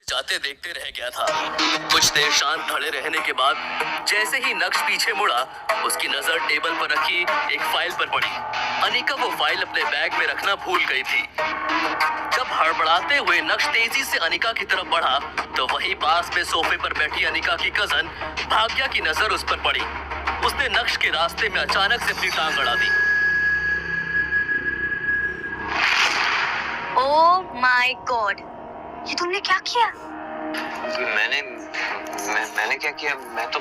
जाते देखते रह गया था। कुछ देर शांत खड़े रहने के बाद जैसे ही नक्श पीछे मुड़ा, उसकी नजर टेबल पर रखी एक फाइल पर पड़ी। अनिका वो फाइल अपने बैग में रखना भूल गई थी। जब हड़बड़ाते हुए नक्श तेजी से अनिका की तरफ बढ़ा, तो वहीं पास में सोफे पर बैठी अनिका की कजन भाग्या की नजर उस पर पड़ी। उसने नक्श के रास्ते में अचानक से अपनी टांग अड़ा दी। ओह माय गॉड, ये तुमने क्या किया? मैंने क्या किया? मैं तो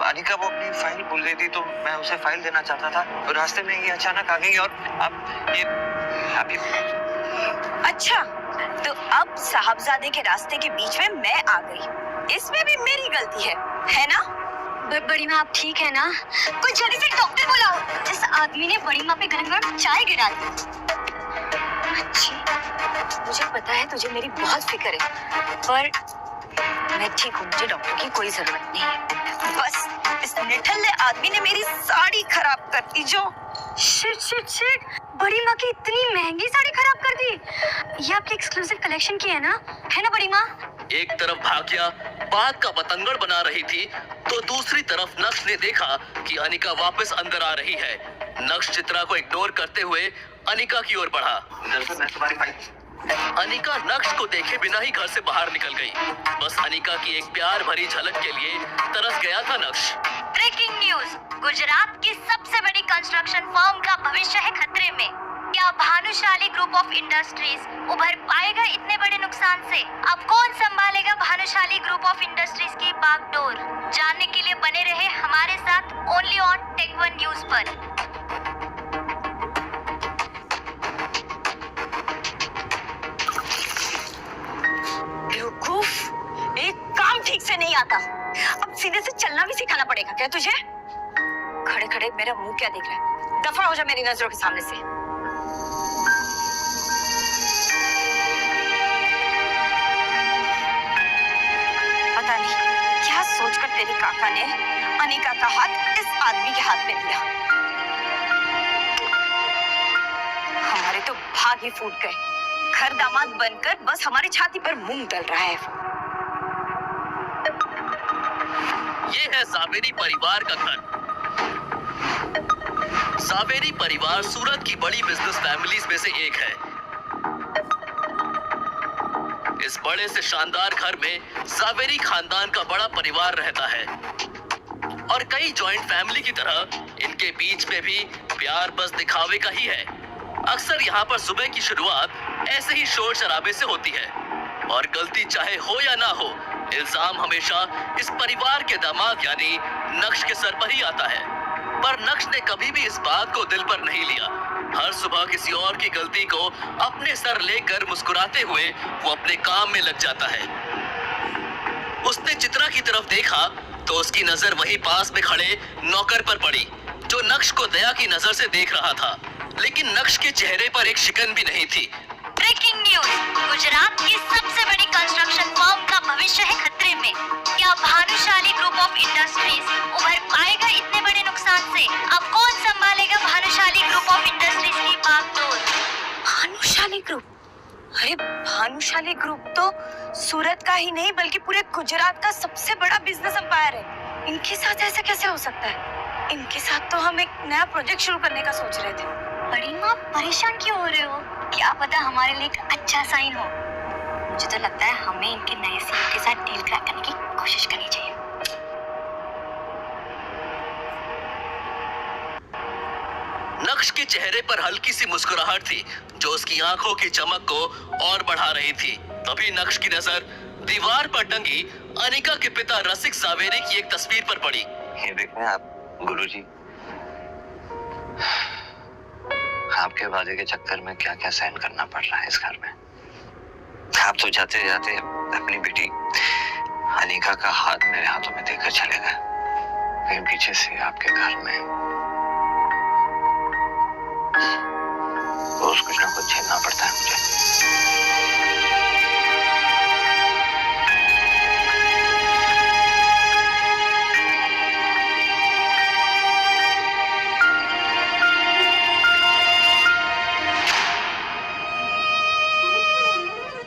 अनिका वो अपनी फाइल भूल गई थी, तो मैं उसे फाइल देना चाहता था, और रास्ते में ये अचानक आ गई। और अब ये अच्छा, तो अब साहबजादे के रास्ते के बीच में मैं आ गई, इसमें भी मेरी गलती है ना? बड़ी माँ आप ठीक है ना? कुछ जल्दी से डॉक्टर बुलाओ। जिस आदमी ने बड़ी माँ पे गरम गरम चाय गिरा दी। अच्छी, मुझे पता है तुझे मेरी बहुत फिक्र है, पर मैं ठीक हूँ, मुझे डॉक्टर की कोई जरूरत नहीं है। बस इस निठल्ले आदमी ने मेरी साड़ी खराब कर दी जो। शिट शिट शिट, बड़ी माँ की इतनी महंगी साड़ी खराब कर दी। ये आपकी एक्सक्लूसिव कलेक्शन की है ना बड़ी माँ? एक तरफ भाग्या बात का बतंगड़ बना रही थी, तो दूसरी तरफ नक्श ने देखा कि अनिका वापस अंदर आ रही है। नक्श चित्रा को इग्नोर करते हुए अनिका की ओर बढ़ा। दरअसल मैं तुम्हारी फाइल। अनिका नक्श को देखे बिना ही घर से बाहर निकल गई। बस अनिका की एक प्यार भरी झलक के लिए तरस गया था नक्श। ब्रेकिंग न्यूज, गुजरात की सबसे बड़ी कंस्ट्रक्शन फर्म का भविष्य है खतरे में। क्या भानुशाली ग्रुप ऑफ इंडस्ट्रीज उभर पाएगा इतने बड़े नुकसान से? अब कौन संभालेगा भानुशाली ग्रुप ऑफ इंडस्ट्रीज की बागडोर? जानने के लिए बने रहे हमारे साथ only on Tech One News पर। एक काम ठीक से नहीं आता, अब सीधे से चलना भी सिखाना पड़ेगा क्या तुझे? खड़े खड़े मेरा मुंह क्या देख रहा है? दफा हो जा मेरी नजरों के सामने से। पता नहीं क्या सोचकर तेरे काका ने अनिका का हाथ इस आदमी के हाथ में दिया। हमारे तो भाग ही फूट गए। घर दामाद बनकर बस हमारी छाती पर मूंग डल रहा है। ये है सावेरी परिवार का घर। सावेरी परिवार सूरत की बड़ी बिजनेस फैमिलीज में से एक है। इस बड़े से शानदार घर में सावेरी खानदान का बड़ा परिवार रहता है, और कई जॉइंट फैमिली की तरह इनके बीच में भी प्यार बस दिखावे का ही है। अक्सर यहाँ पर सुबह की शुरुआत ऐसे ही शोर शराबे से होती है, और गलती चाहे हो या ना हो, इल्जाम हमेशा इस परिवार के दामाद यानी नक्श के सर पर ही आता है। पर नक्श ने कभी भी इस बात को दिल पर नहीं लिया। हर सुबह किसी और की गलती को अपने सर लेकर मुस्कुराते हुए वो अपने काम में लग जाता है। उसने चित्रा की तरफ देखा तो उसकी नजर वहीं पास में खड़े नौकर पर पड़ी, जो नक्श को दया की नजर से देख रहा था, लेकिन नक्श के चेहरे पर एक शिकन भी नहीं थी। ब्रेकिंग न्यूज, गुजरात की सबसे बड़ी कंस्ट्रक्शन फर्म का भविष्य है खतरे में। क्या भानुशाली ग्रुप ऑफ इंडस्ट्रीज उभर पाएगा इतने बड़े नुकसान से? अब कौन संभालेगा भानुशाली ग्रुप ऑफ इंडस्ट्रीज की बागडोर? भानुशाली ग्रुप? अरे भानुशाली ग्रुप तो सूरत का ही नहीं बल्कि पूरे गुजरात का सबसे बड़ा बिजनेस एम्पायर है। इनके साथ ऐसा कैसे हो सकता है? इनके साथ तो हम एक नया प्रोजेक्ट शुरू करने का सोच रहे थे। बड़ी माँ परेशान क्यों हो रहे हो? क्या पता हमारे लिए एक अच्छा साइन हो। मुझे तो लगता है हमें इनके नए सीईओ के साथ डील क्रैक करने की कोशिश करनी चाहिए। नक्श के चेहरे पर हल्की सी मुस्कुराहट थी, जो उसकी आंखों की चमक को और बढ़ा रही थी। तभी नक्श की नजर दीवार पर टंगी अनिका के पिता रसिक सावेरी की एक तस्वीर पर पड़ी। ये देखें आप गुरुजी, आपके वादे के चक्कर में क्या क्या सहन करना पड़ रहा है इस घर में। आप तो जाते जाते अपनी बेटी अनिका का हाथ मेरे हाथों में देकर चले गए, फिर पीछे से आपके घर में रोज कुछ ना कुछ झेलना पड़ता है मुझे।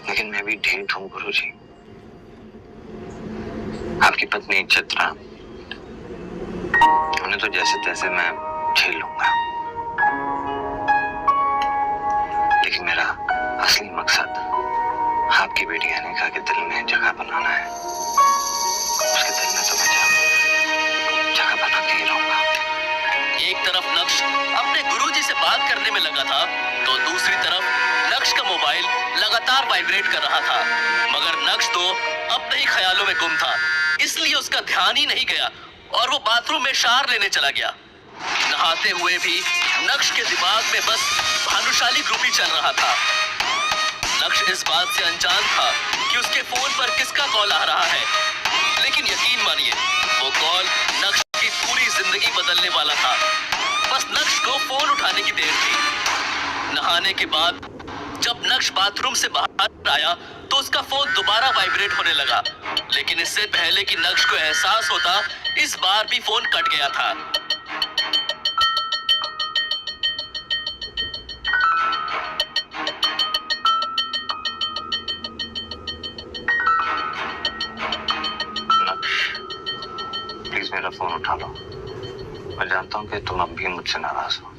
लेकिन मैं भी ढीठ हूँ गुरुजी। आपकी पत्नी चित्रा, उन्हें तो जैसे तैसे मैं झेल लूंगा, लेकिन मेरा असली मकसद आपकी बेटी अनिका के दिल में जगह बनाना है। उसके दिल में तो मैं जगह बना के ही रहूंगा। एक तरफ नक्श अपने गुरुजी से बात करने में लगा था, तो दूसरी तरफ नक्श का मोबाइल लगातार वाइब्रेट कर रहा था। मगर नक्श तो अपने ही ख्यालों में गुम था, इसलिए उसका ध्यान ही नहीं गया और वो बाथरूम में शावर लेने चला गया। नहाते हुए भी नक्श के दिमाग में बस भानुशाली ग्रुप ही चल रहा था। नक्श इस बात से अनजान था कि उसके फोन पर किसका कॉल आ रहा है, लेकिन यकीन मानिए वो कॉल नक्श की पूरी जिंदगी बदलने वाला था। बस नक्श को फोन उठाने की देर थी। नहाने के बाद जब नक्श बाथरूम से बाहर आया तो उसका फोन दोबारा वाइब्रेट होने लगा, लेकिन इससे पहले कि नक्श को एहसास होता, इस बार भी फोन कट गया था। प्लीज मेरा फोन उठा लो। मैं जानता हूँ कि तुम अब भी मुझसे नाराज हो,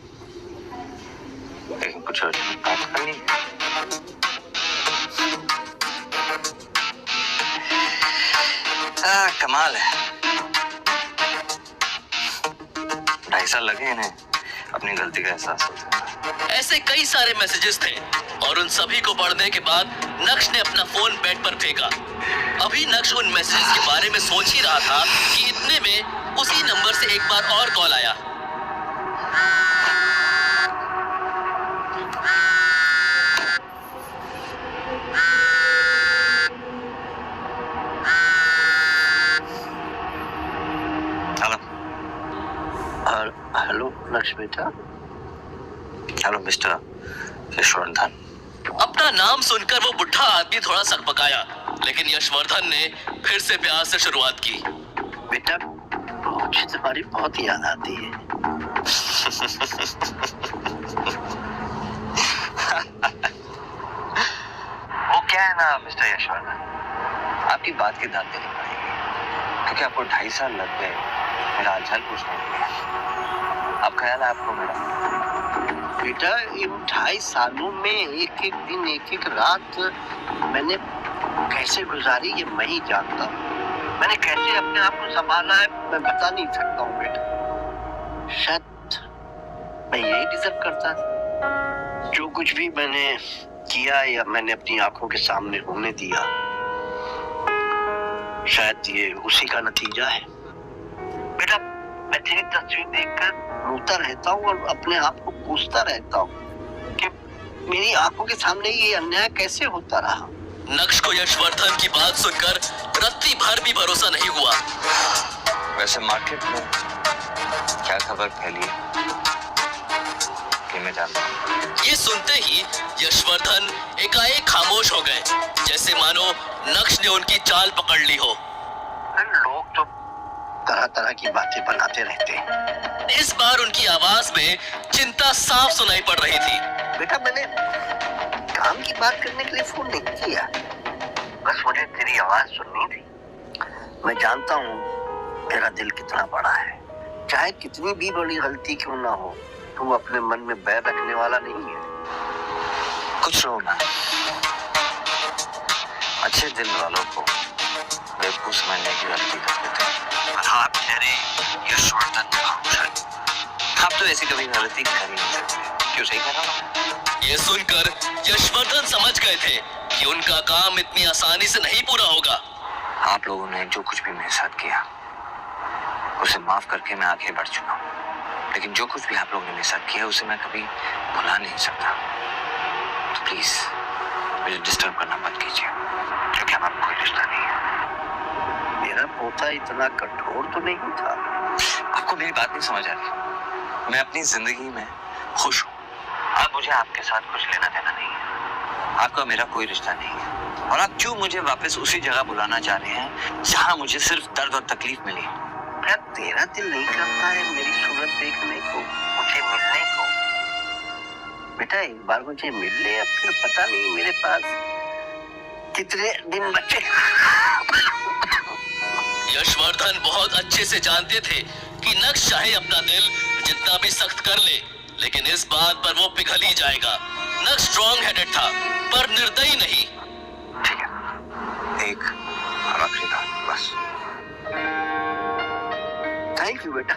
लेकिन कुछ अर्जेंट बात करनी है। कमाल है, 2.5 साल लगे इन्हें अपनी गलती का एहसास होता है। ऐसे कई सारे मैसेजेस थे और उन सभी को पढ़ने के बाद नक्श ने अपना फोन बेड पर फेंका। अभी नक्श उन मैसेजेस के बारे में सोच ही रहा था कि इतने में उसी नंबर से एक बार और कॉल आया। हेलो नक्श बेटा। Hello mister Yashvardhan. अपना नाम सुनकर वो बुढ़ा आदमी थोड़ा सकपकाया, लेकिन यशवर्धन ने फिर से प्यार से शुरुआत की। बेटा मुझे तुम्हारी बहुत याद आती है। वो क्या है ना मिस्टर यशवर्धन, आपकी बात की दाद देनी पड़ेगी, क्योंकि आपको 2.5 साल लग गए मेरा हालचाल पूछने के लिए। अब ख्याल है आपको मेरा? बेटा इन 2.5 सालों में एक एक दिन एक एक रात मैंने कैसे गुजारी ये मैं ही जानता हूँ। मैंने कैसे अपने आप को संभाला है मैं बता नहीं सकता हूँ बेटा। शायद मैं यही डिजर्व करता था। जो कुछ भी मैंने किया या मैंने अपनी आंखों के सामने होने दिया, शायद ये उसी का नतीजा है। बेटा मैं तेरी तस्वीर देखकर रोता रहता हूँ और अपने आप को पूछता रहता हूँ कि मेरी आंखों के सामने ये अन्याय कैसे होता रहा। नक्श को यशवर्धन की बात सुनकर रत्ती भर भी भरोसा नहीं हुआ। वैसे मार्केट में क्या खबर फैली है कि मैं जानता हूँ? ये सुनते ही यशवर्धन एकाएक खामोश हो गए, जैसे मानो नक्श ने उनकी चाल पकड़ ली हो। लोग तो तरह तरह की बातें बनाते रहते हैं। इस बार उनकी आवाज में चिंता साफ सुनाई पड़ रही थी। बेटा मैंने काम की बात करने के लिए फोन नहीं किया, बस मुझे तेरी आवाज सुननी थी। मैं जानता हूँ तेरा दिल कितना बड़ा है, चाहे कितनी भी बड़ी गलती क्यों ना हो, तू अपने मन में बैर रखने वाला नहीं है। कुछ लोग ना अच्छे दिल वालों को बेवकूफ समझने की गलती करते थे, और आप ठहरे यशवर्धन भानुशाली। आप तो ऐसी कभी गलती कर ही नहीं सकते। क्यों? सही कर रहा हूं? ये सुनकर यशवर्धन समझ गए थे कि उनका काम इतनी आसानी से नहीं पूरा होगा। आप लोगों ने जो कुछ भी मेरे साथ किया उसे माफ करके मैं आगे बढ़ चुका हूँ, लेकिन जो कुछ भी आप लोगों ने मेरे साथ किया उसे मैं कभी भुला नहीं सकता। तो प्लीज मुझे डिस्टर्ब करना मत कीजिए, क्योंकि हमारा कोई रिश्ता नहीं है। मेरा पोता इतना कठोर तो नहीं था। आपको मेरी बात नहीं समझ आ रही। मैं अपनी जिंदगी में खुश हूँ। अब मुझे आपके साथ कुछ लेना देना नहीं है। आपका मेरा कोई रिश्ता नहीं है, और आप क्यों मुझे वापस उसी जगह बुलाना चाह रहे हैं जहाँ मुझे सिर्फ दर्द और तकलीफ मिली। क्या तेरा दिल नहीं करता है मेरी सूरत देखने को, मुझे मिलने को? बेटा एक बार मुझे मिल ले, अब फिर पता नहीं मेरे पास कितने दिन बचे। यशवर्धन बहुत अच्छे से जानते थे कि नक्श चाहे अपना दिल जितना भी सख्त कर ले, लेकिन इस बात पर वो पिघल ही जाएगा। नक्श स्ट्रॉन्ग हेडेड था पर निर्दयी नहीं। ठीक है, एक आखिरी बात बस। थैंक यू बेटा,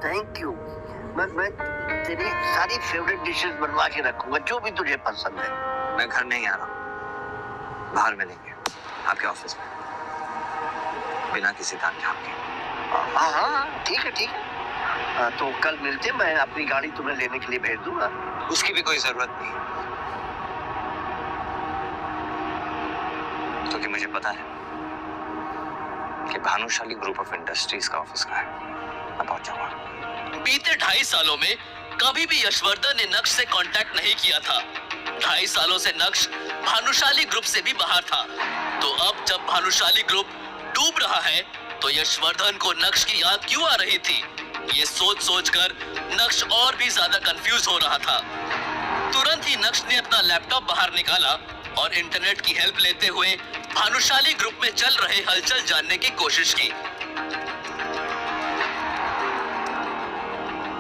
थैंक यू। मैं तेरी सारी फेवरेट डिशेस बनवा के रखूंगा, जो भी तुझे पसंद है। मैं घर नहीं आ रहा हूँ, बाहर मिलेंगे आपके ऑफिस में, बिना किसी तामझाम के। हाँ हाँ ठीक है ठीक है। तो कल मिलते, मैं अपनी गाड़ी तुम्हें लेने के लिए भेज दूंगा। उसकी भी कोई जरूरत नहीं, क्योंकि मुझे पता है कि भानुशाली ग्रुप ऑफ इंडस्ट्रीज का ऑफिस कहाँ है। मैं पहुंच जाऊंगा। बीते 2.5 सालों में कभी भी यशवर्धन ने नक्श से कांटेक्ट नहीं किया था। 2.5 सालों से नक्श भानुशाली ग्रुप से भी बाहर था। तो अब जब भानुशाली ग्रुप डूब रहा है तो यशवर्धन को नक्श की याद क्यों आ रही थी? ये सोच सोचकर नक्श और भी ज्यादा कंफ्यूज हो रहा था। तुरंत ही नक्श ने अपना लैपटॉप बाहर निकाला और इंटरनेट की हेल्प लेते हुए भानुशाली ग्रुप में चल रहे हलचल जानने की कोशिश की।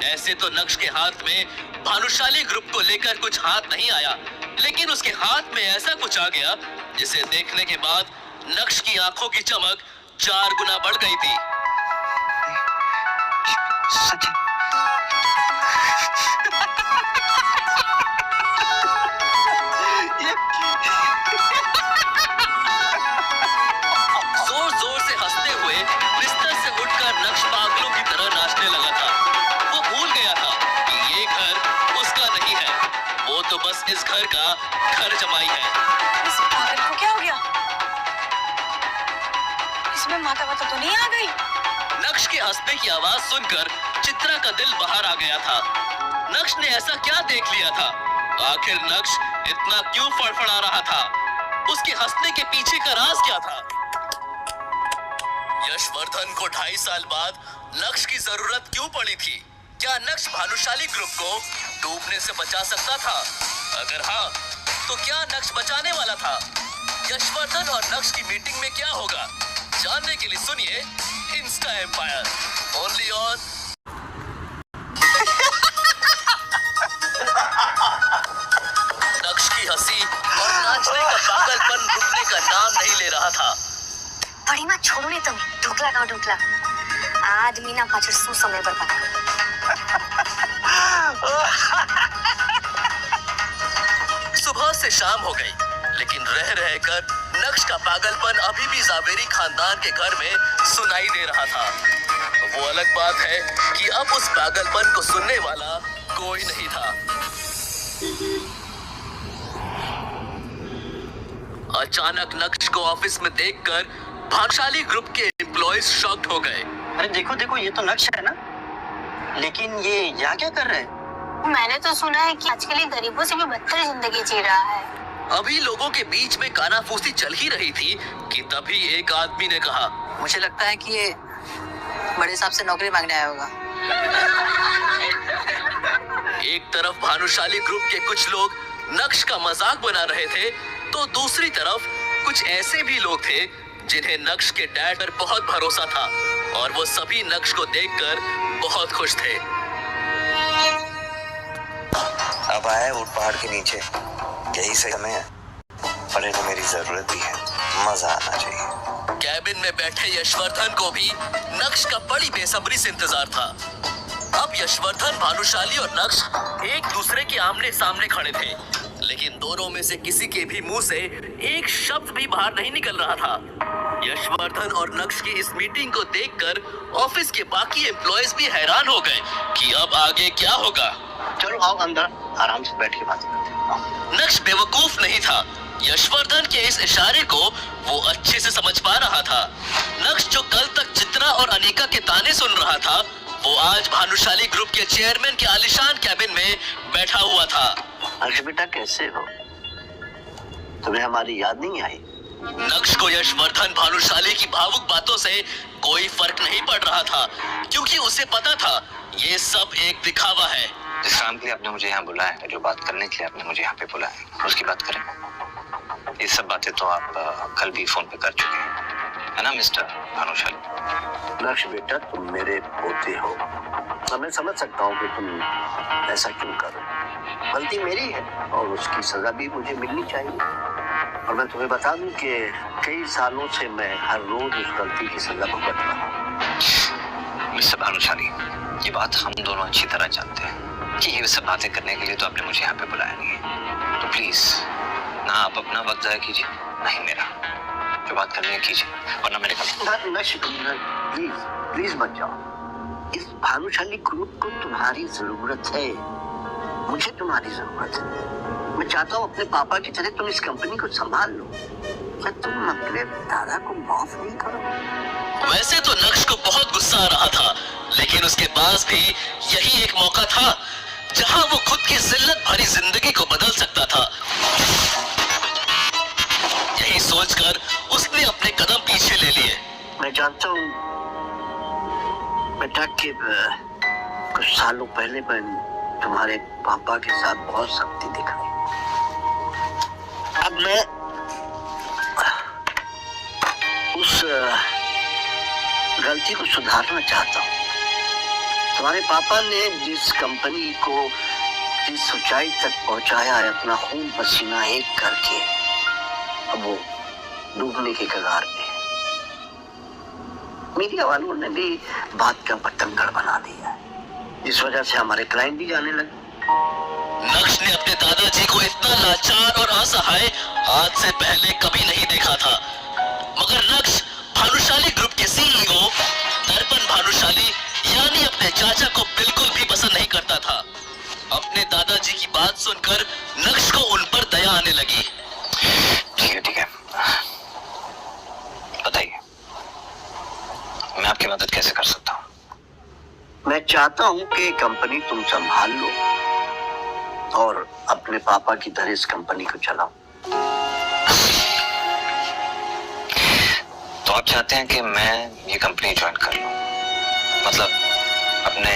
ऐसे तो नक्श के हाथ में भानुशाली ग्रुप को लेकर कुछ हाथ नहीं आया, लेकिन उसके हाथ में ऐसा कुछ आ गया जिसे देखने के बाद नक्श की आंखों की चमक 4 गुना बढ़ गई थी। सच जोर जोर से हंसते हुए बिस्तर से उठकर नक्श पागलों की तरह नाचने लगा था। वो भूल गया था कि ये घर उसका नहीं है, वो तो बस इस घर का घर जमाई है। इस पागल को क्या हो गया? इसमें माता वाता तो नहीं आ गई? नक्श के हंसने की आवाज सुनकर चित्रा का दिल बाहर आ गया था। नक्श ने ऐसा क्या देख लिया था? आखिर नक्श इतना क्यों फड़फड़ा रहा था? उसके हंसने के पीछे का राज क्या था? यशवर्धन को 2.5 साल बाद नक्श की जरूरत क्यों पड़ी थी? क्या नक्श भानुशाली ग्रुप को डूबने से बचा सकता था? अगर हाँ, तो क्या नक्श बचाने वाला था? यशवर्धन और नक्श की मीटिंग में क्या होगा? जानने के लिए सुनिए इंस्टा एम्पायर, ओनली ऑन। नक्श की हंसी और नाचने का पागलपन रुकने का नाम नहीं ले रहा था। बड़ी माँ छोड़ो नहीं, तुम ढोकला खाओ ढोकला। आदमी ना पाछड़ શું समय बर्बाद કરે। सुबह से शाम हो गई, लेकिन रह रहकर नक्श का पागलपन अभी भी जावेरी खानदान के घर में सुनाई दे रहा था। वो अलग बात है कि अब उस पागलपन को सुनने वाला कोई नहीं था। अचानक नक्श को ऑफिस में देखकर भानुशाली ग्रुप के एम्प्लॉयज शॉक्ड हो गए। अरे देखो देखो, ये तो नक्श है ना, लेकिन ये यहाँ क्या कर रहे हैं? मैंने तो सुना है कि आजकल ये गरीबों से भी बदतर जिंदगी जी रहा है। अभी लोगों के बीच में कानाफूसी चल ही रही थी कि तभी एक आदमी ने कहा, मुझे लगता है कि ये बड़े साहब से नौकरी मांगने आया होगा। एक तरफ भानुशाली ग्रुप के कुछ लोग नक्श का मजाक बना रहे थे, तो दूसरी तरफ कुछ ऐसे भी लोग थे जिन्हें नक्श के डैड पर बहुत भरोसा था और वो सभी नक्श को देखकर बहुत खुश थे। अब आए ऊट पहाड़ के नीचे, यही समय है, पर इन्हें मेरी जरूरत भी है, मजा आना चाहिए। कैबिन में बैठे यशवर्धन को भी नक्श का बड़ी बेसब्री से इंतजार था। अब यशवर्धन, भानुशाली और नक्श एक दूसरे के आमने सामने खड़े थे, लेकिन दोनों में से किसी के भी मुंह से एक शब्द भी बाहर नहीं निकल रहा था। यशवर्धन और नक्श की इस मीटिंग को देखकर ऑफिस के बाकी एम्प्लॉयज भी हैरान हो गए कि अब आगे क्या होगा। चलो आओ अंदर, आराम से बैठ के बात करते हैं। नक्श बेवकूफ नहीं था। यशवर्धन के इस इशारे को वो अच्छे से समझ पा रहा था। नक्श जो कल तक चित्रा और अनीका के ताने सुन रहा था, वो आज भानुशाली ग्रुप के चेयरमैन के आलीशान कैबिन में बैठा हुआ था। नक्श बेटा कैसे हो? तुम्हें हमारी याद नहीं आई? नक्श को यशवर्धन भानुशाली की भावुक बातों से कोई फर्क नहीं पड़ रहा था, क्योंकि उसे पता था ये सब एक दिखावा है। जिस काम के लिए आपने मुझे यहाँ बुलाया है, जो बात करने के लिए आपने मुझे यहाँ पे बुलाया है, उसकी बात करें। ये सब बातें तो आप कल भी फोन पे कर चुके हैं, है ना मिस्टर भानुशाली? लक्ष्य बेटा, तुम मेरे पोते हो। अब मैं समझ सकता हूँ कि तुम ऐसा क्यों करो। गलती मेरी है और उसकी सजा भी मुझे मिलनी चाहिए। और मैं तुम्हें बता दूं कि कई सालों से मैं हर रोज उस गलती की सजा भुगत रहा हूँ। मिस्टर भानुशाली, ये बात हम दोनों अच्छी तरह जानते हैं कि ये सब बातें करने के लिए तो आपने मुझे यहाँ पे बुलाया नहीं है। तो प्लीज ना आप अपना वक्त जाया कीजिए, ना ही मेरा। जो बात करनी है कीजिए, वरना मैं निकलता हूँ। प्लीज प्लीज मत जाओ। इस भानुशाली ग्रुप को तुम्हारी जरूरत है, मुझे तुम्हारी जरूरत है। मैं चाहता हूँ अपने पापा की तरह तुम इस कंपनी को संभाल लो। क्या तुम अपने दादा को माफ नहीं करो? वैसे तो नक्श को बहुत गुस्सा आ रहा था, लेकिन उसके पास भी यही एक मौका था जहां वो खुद की जिल्लत भरी जिंदगी को बदल सकता था। यही सोचकर उसने अपने कदम पीछे ले लिए। मैं जानता हूँ बेटा कि कुछ सालों पहले मैं तुम्हारे पापा के साथ बहुत सख्ती दिखाई। अब मैं उस गलती को सुधारना चाहता हूँ। तुम्हारे पापा ने जिस कंपनी को जिस ऊंचाई तक पहुंचाया है अपना खून पसीना एक करके, अब वो डूबने के कगार पे है। मीडिया वालों ने भी बात का बतंगड़ बना दिया है, जिस वजह से हमारे क्लाइंट भी जाने लगे। नक्श ने अपने दादाजी को इतना लाचार और असहाय आज से पहले कभी नहीं देखा था। मगर नक्श भानुशाली ग्रुप के सीईओ दर्पण भानुशाली यानी अपने चाचा को बिल्कुल भी पसंद नहीं करता था। अपने दादाजी की बात सुनकर नक्श को उन पर दया आने लगी। ठीक है, बताइए मैं आपकी मदद कैसे कर सकता हूँ? मैं चाहता हूँ कि कंपनी तुम संभाल लो और अपने पापा की तरह इस कंपनी को चलाओ। तो आप चाहते हैं कि मैं ये कंपनी ज्वाइन कर लूं, मतलब अपने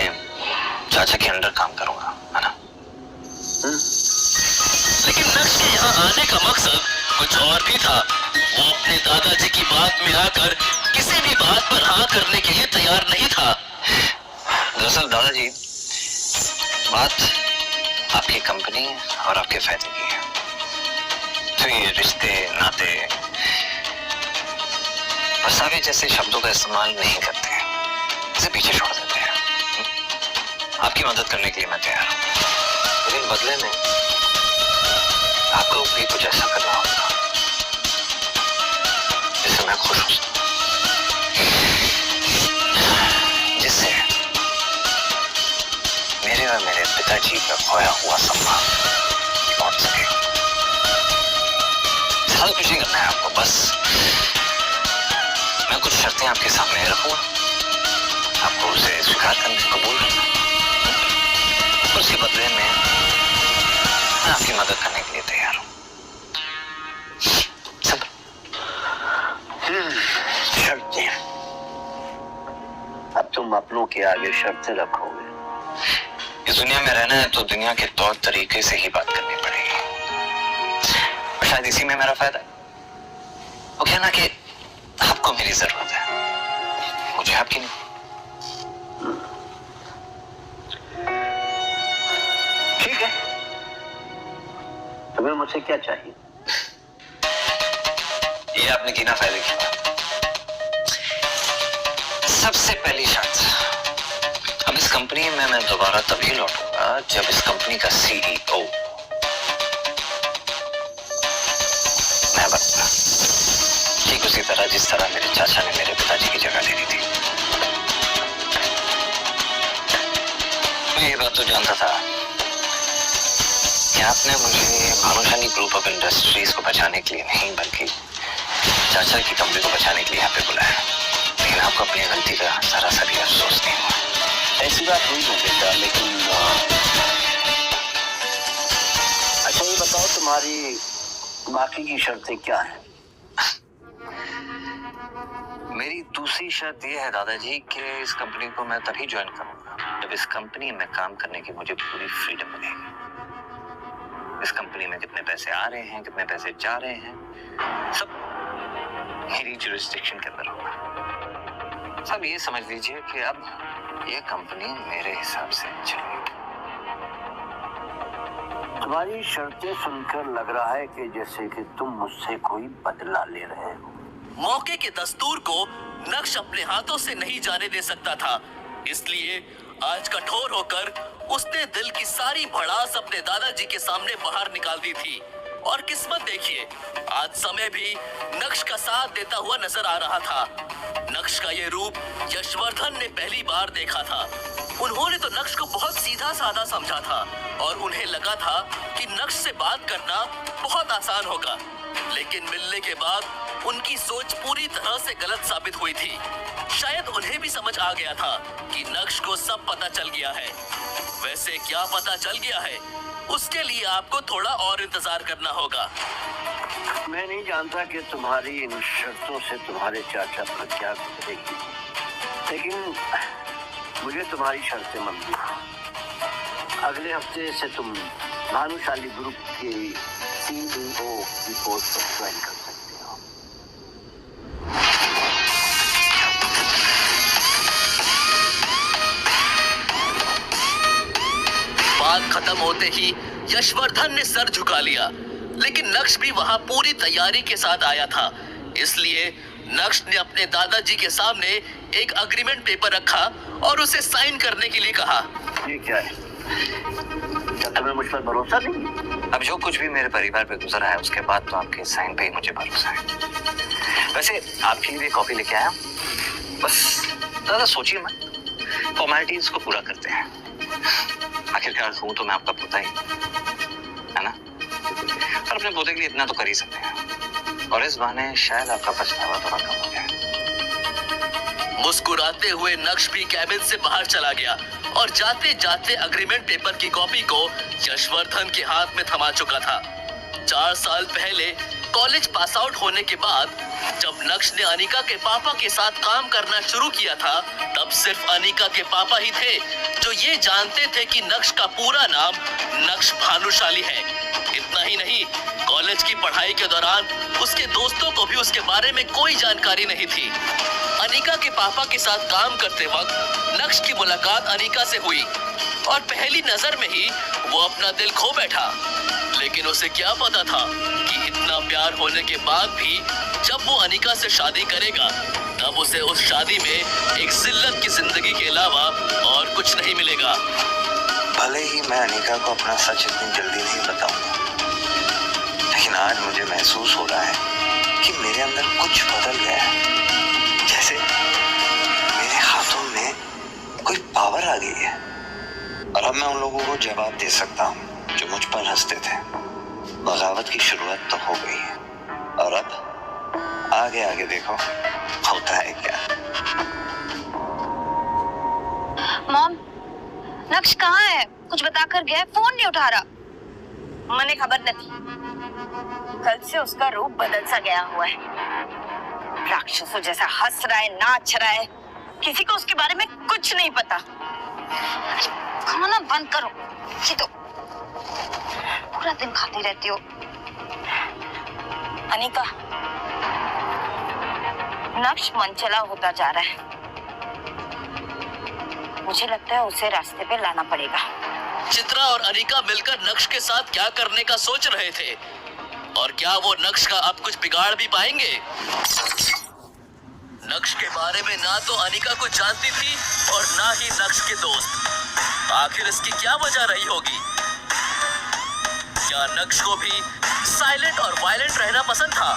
चाचा के अंडर काम करूंगा, है ना? लेकिन नक्श के यहाँ आने का मकसद कुछ और भी था। वो अपने दादाजी की बात में आकर किसी भी बात पर हाँ करने के लिए तैयार नहीं था। दरअसल दादाजी, बात आपकी कंपनी और आपके फायदे की है। तो ये रिश्ते नाते फसावे जैसे शब्दों का इस्तेमाल नहीं करते हैं, इसे पीछे छोड़ देते हैं। आपकी मदद करने के लिए मैं तैयार हूँ, लेकिन बदले में आपको भी कुछ ऐसा करना होगा जिससे मैं खुश हो सकूं, जिससे मेरे और मेरे पिताजी का खोया हुआ सम्मान लौट सके। ज्यादा कुछ नहीं करना है आपको, बस मैं कुछ शर्तें आपके सामने रखूंगा, आपको उसे स्वीकार करने कबूल करना, उसके बदले में मैं आपकी मदद करने के लिए तैयार हूं। शर्तें? अब तुम अपनों के आगे शर्तें रखोगे? इस दुनिया में रहना है तो दुनिया के तौर तरीके से ही बात करनी पड़ेगी। शायद इसी में मेरा फायदा है। वो कहना कि आपको मेरी जरूरत है, मुझे आपकी नहीं। ठीक है, तुम्हें मुझसे क्या चाहिए? ये आपने की ना फायदे की बात। सबसे पहली शर्त, अब इस कंपनी में मैं दोबारा तभी लौटूंगा जब इस कंपनी का सीईओ मैं बनूंगा, ठीक उसी तरह जिस तरह मेरे चाचा ने मेरे पिताजी की जगह ले ली थी। मैं ये बात तो जानता था कि आपने मुझे भानुशाली ग्रुप ऑफ इंडस्ट्रीज को बचाने के लिए नहीं बल्कि चाचा की कंपनी को बचाने के लिए यहाँ पे बुलाया, लेकिन आपको अपनी गलती का जरा सा भी अफसोस नहीं हुआ। ऐसी बात हुई है बेटा, लेकिन अच्छा ये बताओ तुम्हारी बाकी की शर्तें क्या हैं? मेरी दूसरी शर्त यह है दादाजी कि इस कंपनी को मैं तभी ज्वाइन करूंगा जब इस कंपनी में काम करने की मुझे पूरी फ्रीडम मिलेगी। इस कंपनी में कितने पैसे आ रहे हैं, कितने पैसे जा रहे हैं, सब मेरी जुरिस्डिक्शन के अंदर होगा। सब ये समझ लीजिए कि अब ये कंपनी मेरे हिसाब से चलेगी। तुम्हारी शर्तें सुनकर लग रहा है कि जैसे कि तुम मुझसे कोई बदला ले रहे हो। मौके के दस्तूर को नक्श अपने हाथों से नहीं जाने दे सकता था, इसलिए आज कठोर होकर उसने दिल की सारी भड़ास अपने दादाजी के सामने बाहर निकाल दी थी। और किस्मत देखिए, आज समय भी नक्श का साथ देता हुआ नजर आ रहा था। नक्श का ये रूप यशवर्धन ने पहली बार देखा था। उन्होंने तो नक्श को बहुत सीधा साधा समझा था और उन्हें लगा था कि नक्श से बात करना बहुत आसान होगा, लेकिन मिलने के बाद उनकी सोच पूरी तरह से गलत साबित हुई थी। शायद उन्हें भी समझ आ गया था कि नक्श को सब पता चल गया है। वैसे क्या पता चल गया है, उसके लिए आपको थोड़ा और इंतजार करना होगा। मैं नहीं जानता कि तुम्हारी इन शर्तों से तुम्हारे चाचा पर क्या गुजरेगी, लेकिन मुझे तुम्हारी शर्तें मंजूर हैं। अगले हफ्ते से तुम भानुशाली ग्रुप के CEO की पोस्ट पर ज्वाइन कर सकते हो। बात खत्म होते ही यशवर्धन ने सर झुका लिया, लेकिन नक्श भी वहां पूरी तैयारी के साथ आया था। इसलिए नक्श ने अपने दादाजी के सामने एक अग्रीमेंट पेपर रखा और उसे साइन करने के लिए कहा। ये क्या है? क्या तुम्हें मुझ पर भरोसा नहीं? अब जो कुछ भी मेरे परिवार पे गुजरा है उसके बाद तो आपके साइन पे ही मुझे भरोसा है। वैसे आपके लिए कॉपी लेके आया, बस ज्यादा सोचिए मत, फॉर्मेलिटीज को पूरा करते हैं। आखिरकार हूं तो मैं आपका पोता ही, है ना? पर अपने पोते के लिए इतना तो कर ही सकते हैं, और इस बहाने शायद आपका पछतावा थोड़ा कम हो जाए। मुस्कुराते हुए नक्श भी कैबिन से बाहर चला गया और जाते जाते अग्रीमेंट पेपर की कॉपी को यशवर्धन के हाथ में थमा चुका था। 4 साल पहले कॉलेज पास आउट होने के बाद जब नक्श ने अनिका के पापा के साथ काम करना शुरू किया था, तब सिर्फ अनिका के पापा ही थे जो ये जानते थे कि नक्श का पूरा नाम नक्श भानुशाली है। इतना ही नहीं, कॉलेज की पढ़ाई के दौरान उसके दोस्तों को भी उसके बारे में कोई जानकारी नहीं थी। अनिका के पापा के साथ काम करते वक्त नक्श की मुलाकात अनिका से हुई और पहली नजर में ही वो अपना दिल खो बैठा। लेकिन उसे क्या पता था कि इतना प्यार होने के बाद भी जब वो अनिका से शादी करेगा, तब उसे उस शादी में एक जिल्लत की जिंदगी के अलावा और कुछ नहीं मिलेगा। भले ही मैं अनिका को अपना सच इतनी जल्दी नहीं बताऊंगा, लेकिन आज मुझे महसूस हो रहा है कि मेरे अंदर कुछ बदल गया है। जैसे मेरे हाथों में कोई पावर आ गई है, और अब मैं उन लोगों को जवाब दे सकता हूँ जो मुझ पर हंसते थे। बगावत की शुरुआत तो हो गई है, और अब आगे आगे देखो होता है क्या। मॉम, नक्श कहाँ है? कुछ बताकर गया? फोन नहीं उठा रहा। मैंने खबर नहीं, कल से उसका रूप बदल सा गया हुआ है। राक्षसों जैसा हंस रहा है, नाच रहा है, किसी को उसके बारे में कुछ नहीं पता। खाना बंद करो, ये तो पूरा दिन खाती रहती हो। अनिका, नक्श मनचला होता जा रहा है। मुझे लगता है उसे रास्ते पे लाना पड़ेगा। चित्रा और अनिका मिलकर नक्श के साथ क्या करने का सोच रहे थे, और क्या वो नक्श का अब कुछ बिगाड़ भी पाएंगे? नक्श के बारे में ना तो अनिका कुछ जानती थी और ना ही नक्श के दोस्त। आखिर इसकी क्या वजह रही होगी? क्या नक्श को भी साइलेंट और वायलेंट रहना पसंद था?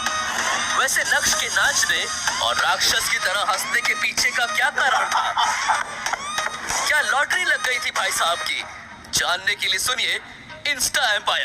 वैसे नक्श के नाचने और राक्षस की तरह हंसने के पीछे का क्या कारण था? क्या लॉटरी लग गई थी भाई साहब की? जानने के लिए सुनिए इंस्टा एम्पायर।